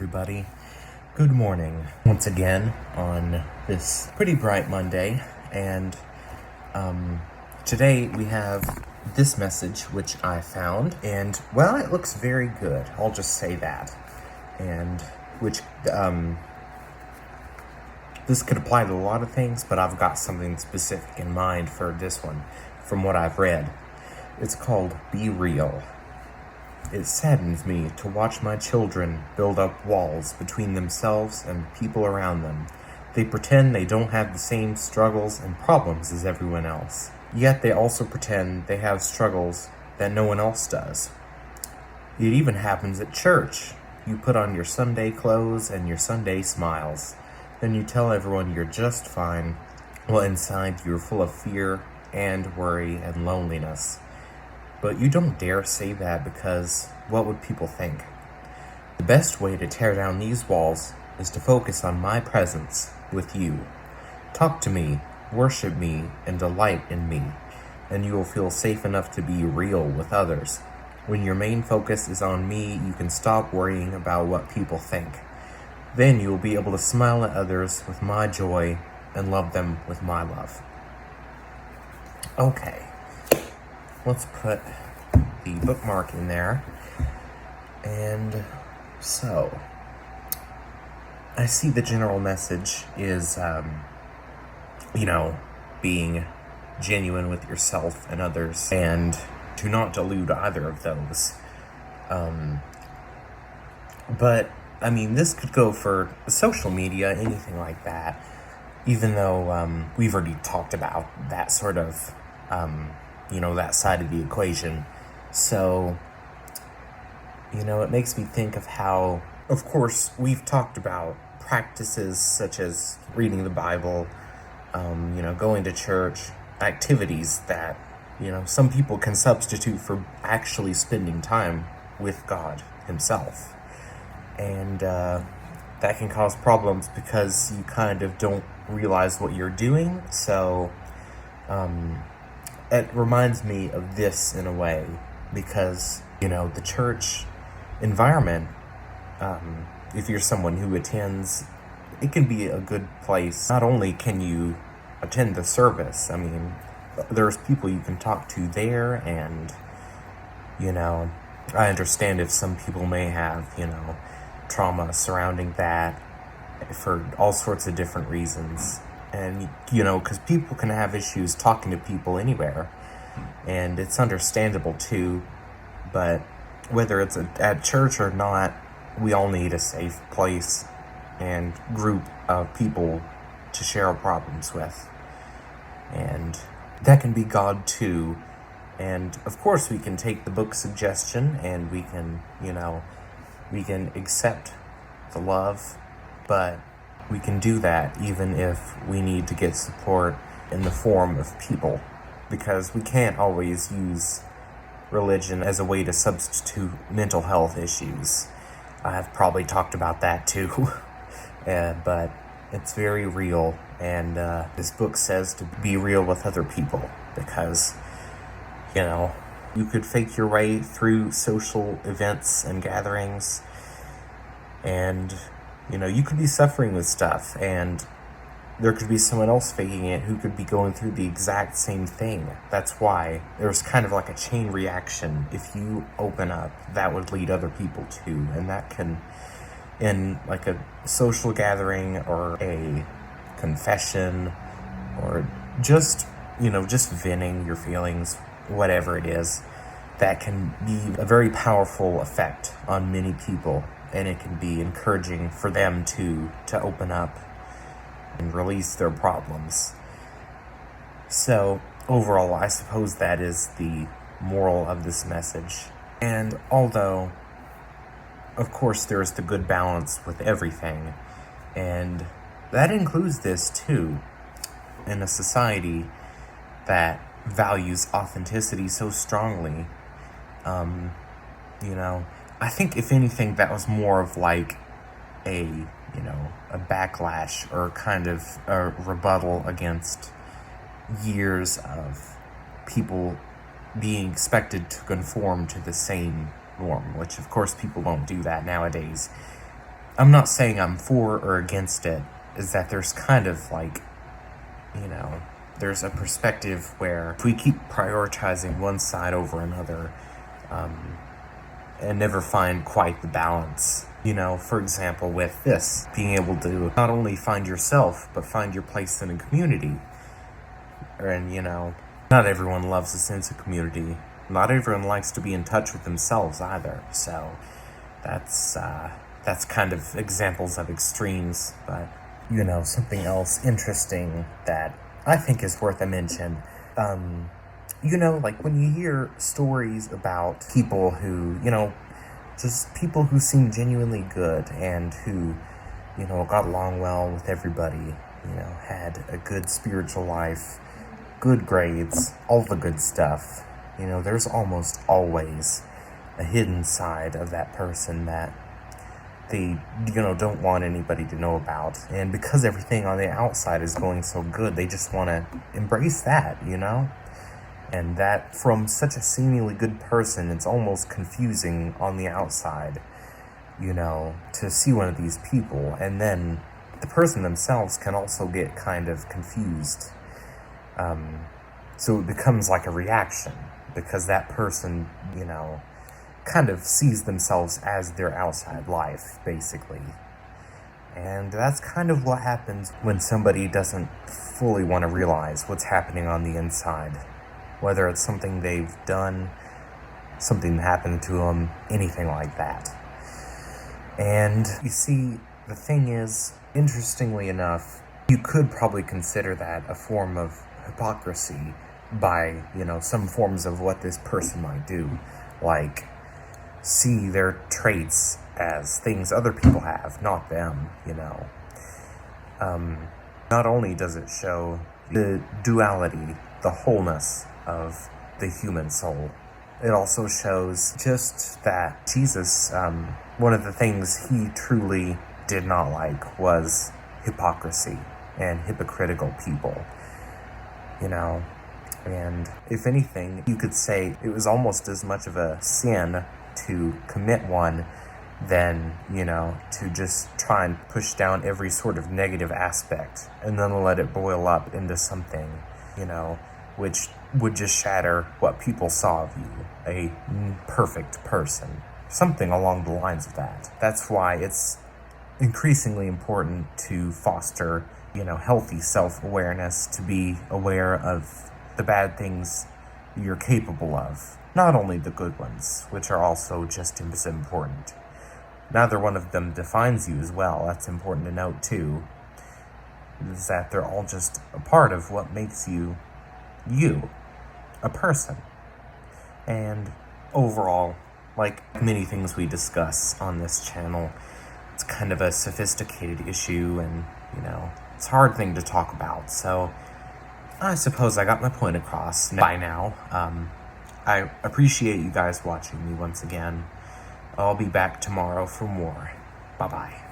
everybody. Good morning once again on this pretty bright Monday, and today we have this message which I found, and well, it looks very good. I'll just say that, and which this could apply to a lot of things, but I've got something specific in mind for this one from what I've read. It's called Be Real. It saddens me to watch my children build up walls between themselves and people around them. They pretend they don't have the same struggles and problems as everyone else. Yet they also pretend they have struggles that no one else does. It even happens at church. You put on your Sunday clothes and your Sunday smiles. Then you tell everyone you're just fine, while inside you're full of fear and worry and loneliness. But you don't dare say that because what would people think? The best way to tear down these walls is to focus on my presence with you. Talk to me, worship me, and delight in me, and you will feel safe enough to be real with others. When your main focus is on me, you can stop worrying about what people think. Then you will be able to smile at others with my joy and love them with my love. Okay. Let's put the bookmark in there. And so, I see the general message is, being genuine with yourself and others, and to not delude either of those. But, this could go for social media, anything like that, even though we've already talked about that sort of that side of the equation. So, it makes me think of how, of course, we've talked about practices such as reading the Bible, going to church, activities that, some people can substitute for actually spending time with God Himself. And that can cause problems because you kind of don't realize what you're doing. So, it reminds me of this in a way, because, the church environment, if you're someone who attends, it can be a good place. Not only can you attend the service, there's people you can talk to there, and, I understand if some people may have, trauma surrounding that for all sorts of different reasons. And, because people can have issues talking to people anywhere, and it's understandable too, but whether it's at church or not, we all need a safe place and group of people to share our problems with. And that can be God too. And of course we can take the book suggestion and we can, we can accept the love, but we can do that even if we need to get support in the form of people, because we can't always use religion as a way to substitute mental health issues. I've probably talked about that too, but it's very real, and this book says to be real with other people, because, you could fake your way through social events and gatherings, and you could be suffering with stuff, and there could be someone else faking it who could be going through the exact same thing. That's why there's kind of like a chain reaction. If you open up, that would lead other people too. And that can, in like a social gathering or a confession, or just, just venting your feelings, whatever it is, that can be a very powerful effect on many people. And it can be encouraging for them to open up and release their problems. So, overall, I suppose that is the moral of this message. And although, of course, there's the good balance with everything, and that includes this too, in a society that values authenticity so strongly, I think if anything that was more of like a backlash or kind of a rebuttal against years of people being expected to conform to the same norm, which of course people don't do that nowadays. I'm not saying I'm for or against it, is that there's kind of like, you know, there's a perspective where if we keep prioritizing one side over another, and never find quite the balance. You know, for example, with this, being able to not only find yourself, but find your place in a community. And, you know, not everyone loves a sense of community. Not everyone likes to be in touch with themselves either. So that's kind of examples of extremes. But, you know, something else interesting that I think is worth a mention. You know, like when you hear stories about people who, you know, just people who seem genuinely good and who, you know, got along well with everybody, you know, had a good spiritual life, good grades, all the good stuff. You know, there's almost always a hidden side of that person that they, you know, don't want anybody to know about. And because everything on the outside is going so good, they just want to embrace that, you know? And that from such a seemingly good person, it's almost confusing on the outside, you know, to see one of these people. And then the person themselves can also get kind of confused. So it becomes like a reaction because that person, you know, kind of sees themselves as their outside life, basically. And that's kind of what happens when somebody doesn't fully want to realize what's happening on the inside. Whether it's something they've done, something happened to them, anything like that. And you see, the thing is, interestingly enough, you could probably consider that a form of hypocrisy by, you know, some forms of what this person might do. Like, see their traits as things other people have, not them, you know. Not only does it show the duality, the wholeness of the human soul, it also shows just that Jesus, one of the things he truly did not like was hypocrisy and hypocritical people, you know. And if anything, you could say it was almost as much of a sin to commit one than, you know, to just try and push down every sort of negative aspect and then let it boil up into something, you know, which would just shatter what people saw of you, a perfect person. Something along the lines of that. That's why it's increasingly important to foster, you know, healthy self-awareness, to be aware of the bad things you're capable of, not only the good ones, which are also just as important. Neither one of them defines you as well. That's important to note too, is that they're all just a part of what makes you, a person. And overall, like many things we discuss on this channel, it's kind of a sophisticated issue and, you know, it's a hard thing to talk about. So I suppose I got my point across by now. I appreciate you guys watching me once again. I'll be back tomorrow for more. Bye-bye.